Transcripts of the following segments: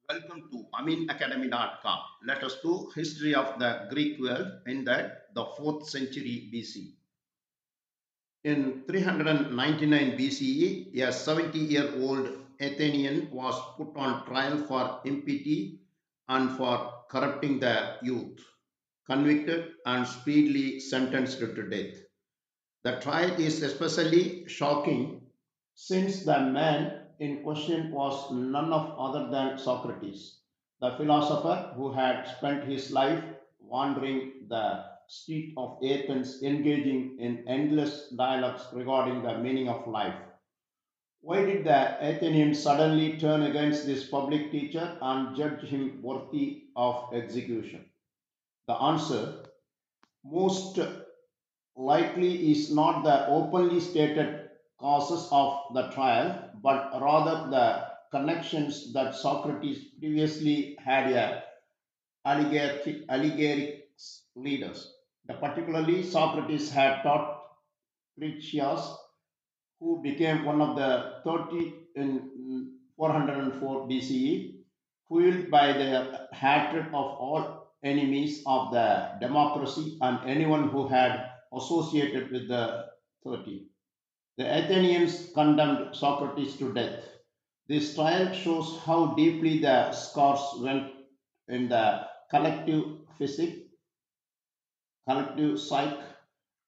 Welcome to aminacademy.com. Let us do history of the Greek world in the 4th century BC. In 399 BCE, a 70-year-old Athenian was put on trial for impiety and for corrupting the youth, convicted and speedily sentenced to death. The trial is especially shocking since the man in question was none of other than Socrates, the philosopher who had spent his life wandering the street of Athens, engaging in endless dialogues regarding the meaning of life. Why did the Athenians suddenly turn against this public teacher and judge him worthy of execution? The answer, most likely, is not the openly stated causes of the trial, but rather the connections that Socrates previously had allegoric leaders. Particularly, Socrates had taught Critias, who became one of the 30 in 404 BCE, fueled by their hatred of all enemies of the democracy and anyone who had associated with the 30. The Athenians condemned Socrates to death. This trial shows how deeply the scars went in the collective psyche,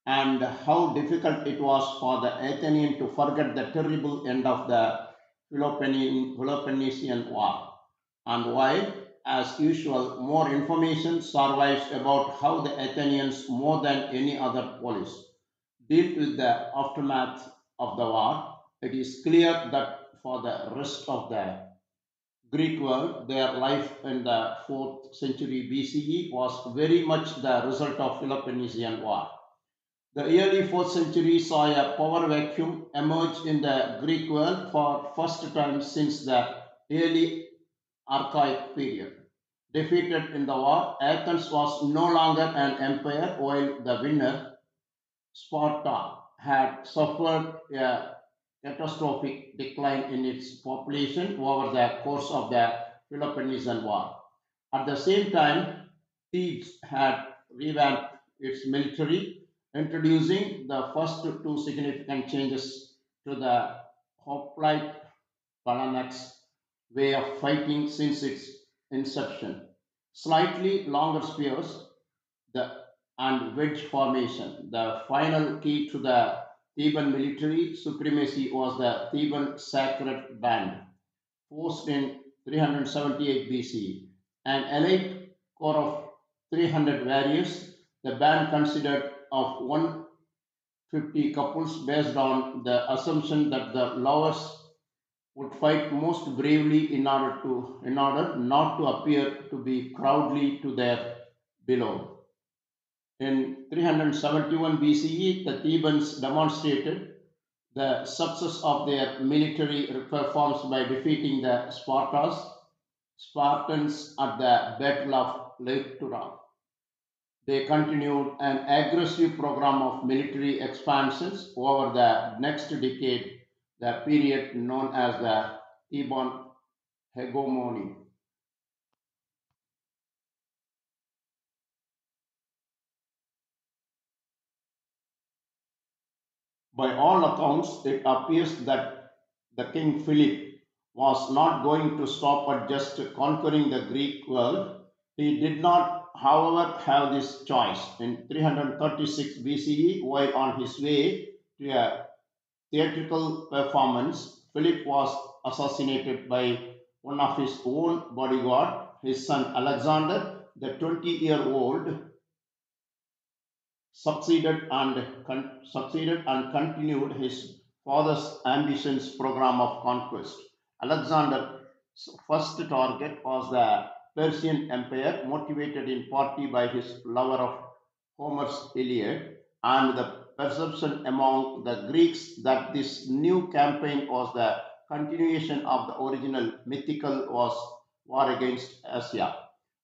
and how difficult it was for the Athenian to forget the terrible end of the Peloponnesian War. And while, as usual, more information survives about how the Athenians, more than any other polis, dealt with the aftermath of the war, it is clear that for the rest of the Greek world, their life in the 4th century BCE was very much the result of Peloponnesian War. The early 4th century saw a power vacuum emerge in the Greek world for first time since the early archaic period. Defeated in the war, Athens was no longer an empire, while the winner, Sparta, had suffered a catastrophic decline in its population over the course of the Peloponnesian War. At the same time, Thebes had revamped its military, introducing the first two significant changes to the hoplite phalanx way of fighting since its inception. Slightly longer spears, the and wedge formation. The final key to the Theban military supremacy was the Theban sacred band, forced in 378 BC. An elite corps of 300 warriors, the band consisted of 150 couples based on the assumption that the lovers would fight most bravely in order not to appear to be crowdly to their beloved. In 371 BCE, the Thebans demonstrated the success of their military performance by defeating the Spartans at the Battle of Lake Tura. They continued an aggressive program of military expansions over the next decade, the period known as the Theban hegemony. By all accounts, it appears that the King Philip was not going to stop at just conquering the Greek world. He did not, however, have this choice. In 336 BCE, while on his way to a theatrical performance, Philip was assassinated by one of his own bodyguard, his son Alexander, the 20-year-old succeeded and continued his father's ambitious program of conquest. Alexander's first target was the Persian Empire, motivated in part by his love of Homer's Iliad and the perception among the Greeks that this new campaign was the continuation of the original mythical war against Asia.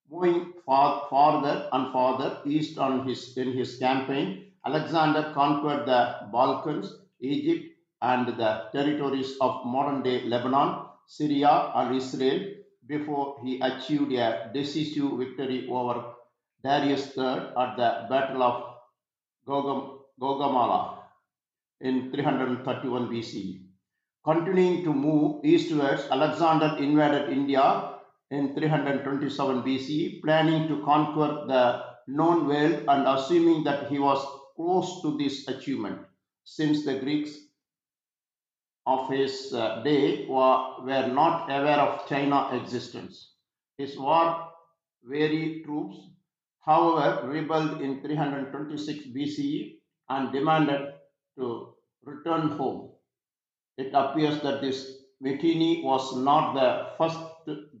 Moving farther and farther east in his campaign, Alexander conquered the Balkans, Egypt, and the territories of modern day Lebanon, Syria, and Israel. before he achieved a decisive victory over Darius III at the Battle of Gaugamela in 331 BCE. Continuing to move eastwards, Alexander invaded India in 327 BCE, planning to conquer the known world and assuming that he was close to this achievement, since the Greeks of his day were not aware of China existence. His war weary troops, however, rebelled in 326 BCE and demanded to return home. It appears that this mutiny was not the first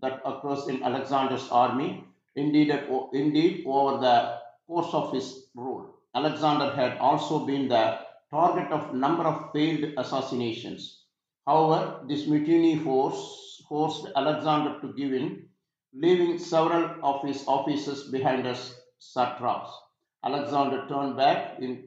that occurs in Alexander's army. Indeed, over the course of his rule, Alexander had also been the target of a number of failed assassinations. However, this mutiny forced Alexander to give in, leaving several of his officers behind as satraps. Alexander turned back in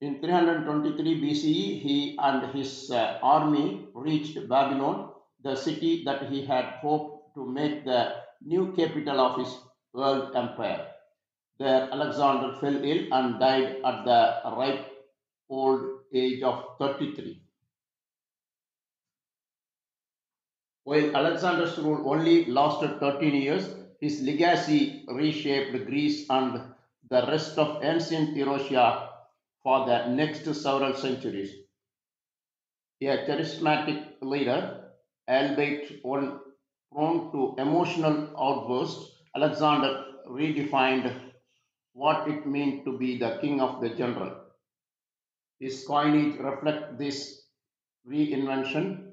323 BCE, he and his army reached Babylon, the city that he had hoped to make the new capital of his world empire. There, Alexander fell ill and died at the ripe old age of 33. While Alexander's rule only lasted 13 years, his legacy reshaped Greece and the rest of ancient Eurasia for the next several centuries. A charismatic leader, albeit one prone to emotional outbursts, Alexander redefined what it meant to be the king of the general. His coinage reflects this reinvention.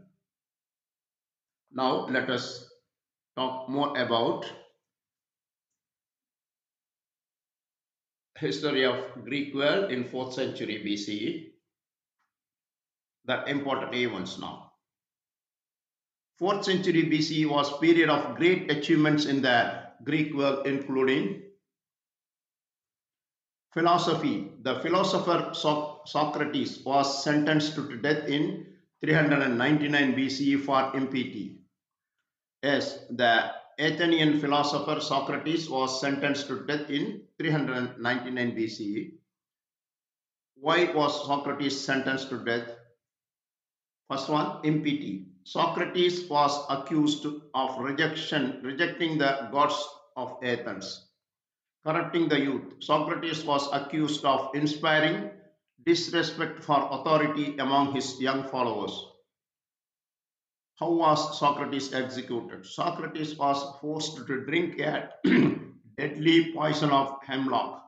Now let us talk more about history of Greek world in 4th century BCE, the important events now. 4th century BCE was period of great achievements in the Greek world, including philosophy. The philosopher Socrates was sentenced to death in 399 BCE for impiety. Yes, the Athenian philosopher Socrates was sentenced to death in 399 BCE. Why was Socrates sentenced to death? First one, impiety. Socrates was accused of rejecting the gods of Athens, corrupting the youth. Socrates was accused of inspiring disrespect for authority among his young followers. How was Socrates executed? Socrates was forced to drink a deadly poison of hemlock.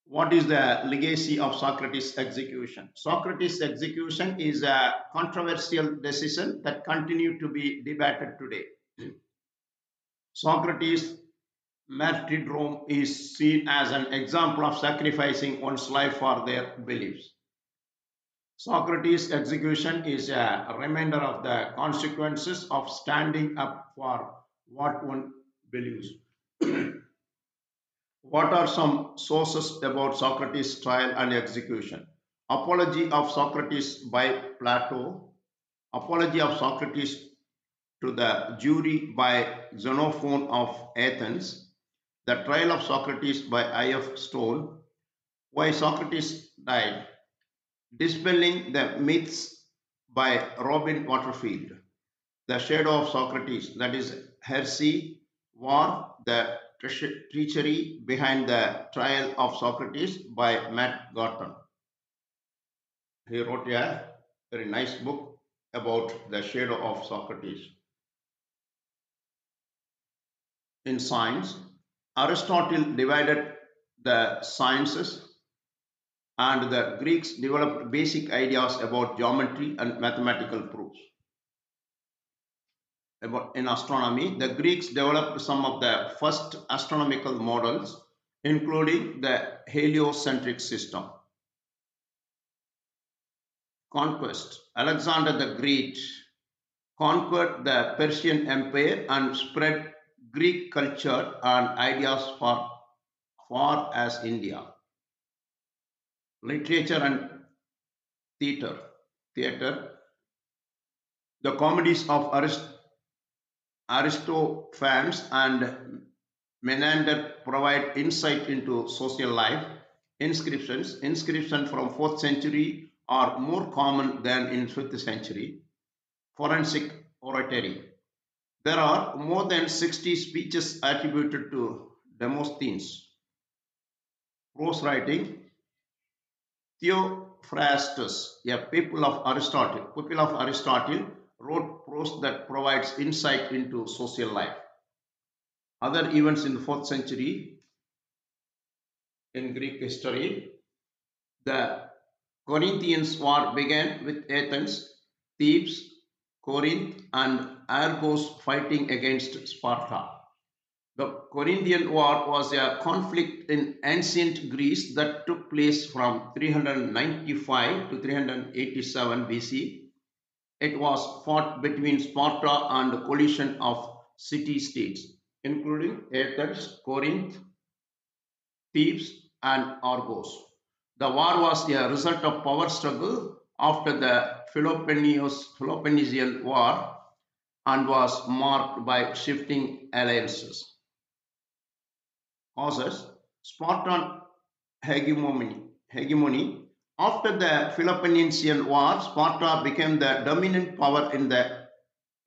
What is the legacy of Socrates' execution? Socrates' execution is a controversial decision that continues to be debated today. Socrates' martyrdom is seen as an example of sacrificing one's life for their beliefs. Socrates' execution is a reminder of the consequences of standing up for what one believes. What are some sources about Socrates' trial and execution? Apology of Socrates by Plato, Apology of Socrates to the jury by Xenophon of Athens, The Trial of Socrates by I.F. Stone, Why Socrates Died, Dispelling the Myths by Robin Waterfield, The Shadow of Socrates, that is Heresy, War, the Treachery Behind the Trial of Socrates by Matt Gorton. He wrote a very nice book about the shadow of Socrates. In science, Aristotle divided the sciences and the Greeks developed basic ideas about geometry and mathematical proofs. In astronomy, the Greeks developed some of the first astronomical models, including the heliocentric system. Conquest. Alexander the Great conquered the Persian Empire and spread Greek culture and ideas far as India. Literature and theater. The comedies of Aristophanes and Menander provide insight into social life. Inscriptions from 4th century are more common than in 5th century. Forensic oratory. There are more than 60 speeches attributed to Demosthenes. Prose writing. Theophrastus, a pupil of Aristotle, wrote prose that provides insight into social life. Other events in the 4th century in Greek history, the Corinthians War began with Athens, Thebes, Corinth, and Argos fighting against Sparta. The Corinthian War was a conflict in ancient Greece that took place from 395 to 387 BC. It was fought between Sparta and a coalition of city states, including Athens, Corinth, Thebes, and Argos. The war was a result of power struggle after the Peloponnesian War and was marked by shifting alliances. Causes Spartan hegemony. After the Peloponnesian War, Sparta became the dominant power in the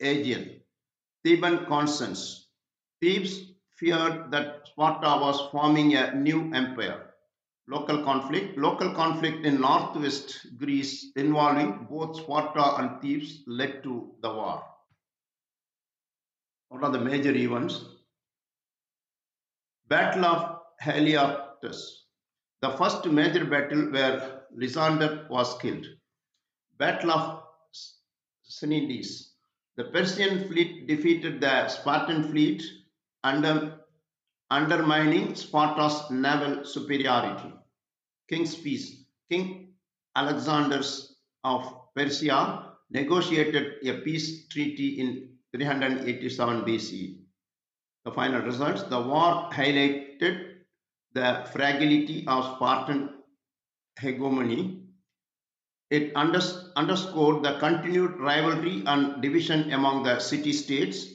Aegean. Theban concerns. Thebes feared that Sparta was forming a new empire. Local conflict in northwest Greece involving both Sparta and Thebes led to the war. What are the major events? Battle of Haliartus, the first major battle where Lysander was killed. Battle of Cnidus, the Persian fleet defeated the Spartan fleet, under, undermining Sparta's naval superiority. King's peace. King Alexander of Persia negotiated a peace treaty in 387 BCE. The final results. The war highlighted the fragility of Spartan hegemony. It underscored the continued rivalry and division among the city states.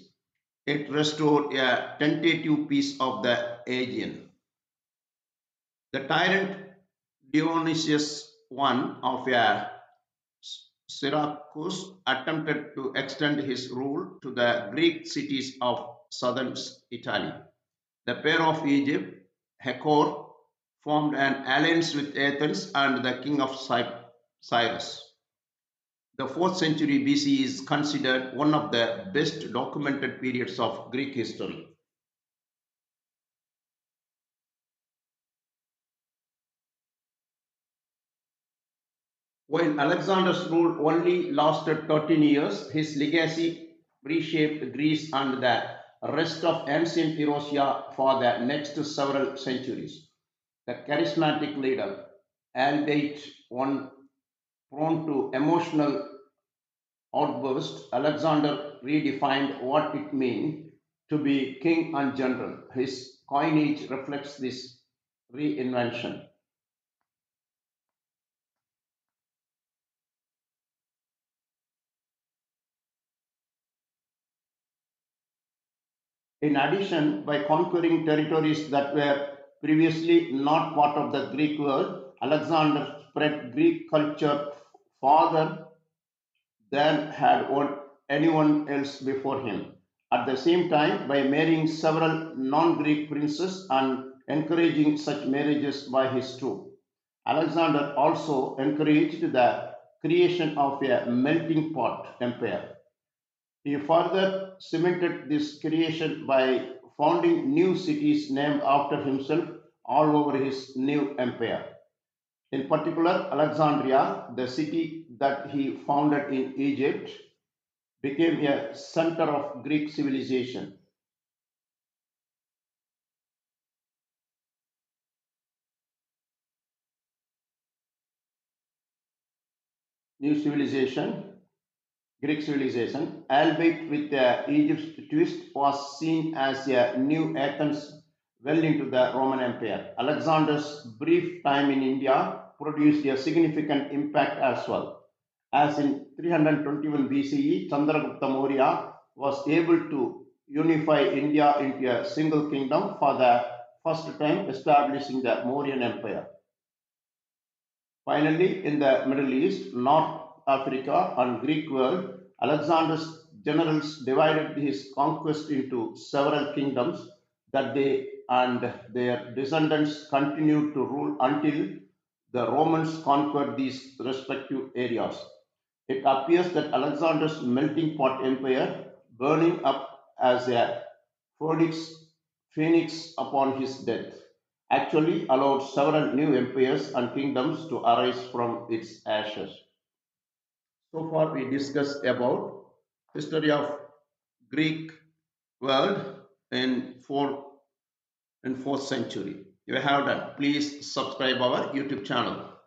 It restored a tentative peace of the Aegean. The tyrant Dionysius I of Syracuse attempted to extend his rule to the Greek cities of southern Italy. The pair of Egypt, Hector, formed an alliance with Athens and the king of Cyrus. The 4th century BC is considered one of the best documented periods of Greek history. While Alexander's rule only lasted 13 years, his legacy reshaped Greece and the rest of ancient Eurasia for the next several centuries. The charismatic leader, albeit one prone to emotional outbursts, Alexander redefined what it meant to be king and general. His coinage reflects this reinvention. In addition, by conquering territories that were previously not part of the Greek world, Alexander spread Greek culture farther than had anyone else before him. At the same time, by marrying several non Greek princes and encouraging such marriages by his troop, Alexander also encouraged the creation of a melting pot empire. He further cemented this creation by founding new cities named after himself all over his new empire. In particular, Alexandria, the city that he founded in Egypt, became a center of Greek civilization. New civilization, Greek civilization, albeit with Egypt's twist, was seen as a new Athens well into the Roman Empire. Alexander's brief time in India produced a significant impact as well. As in 321 BCE, Chandragupta Maurya was able to unify India into a single kingdom for the first time, establishing the Mauryan Empire. Finally, in the Middle East, North Africa, and Greek world, Alexander's generals divided his conquest into several kingdoms that they and their descendants continued to rule until the Romans conquered these respective areas. It appears that Alexander's melting pot empire, burning up as a phoenix, phoenix upon his death, actually allowed several new empires and kingdoms to arise from its ashes. So far, we discussed about history of Greek world in fourth century. If you have done, please subscribe our YouTube channel.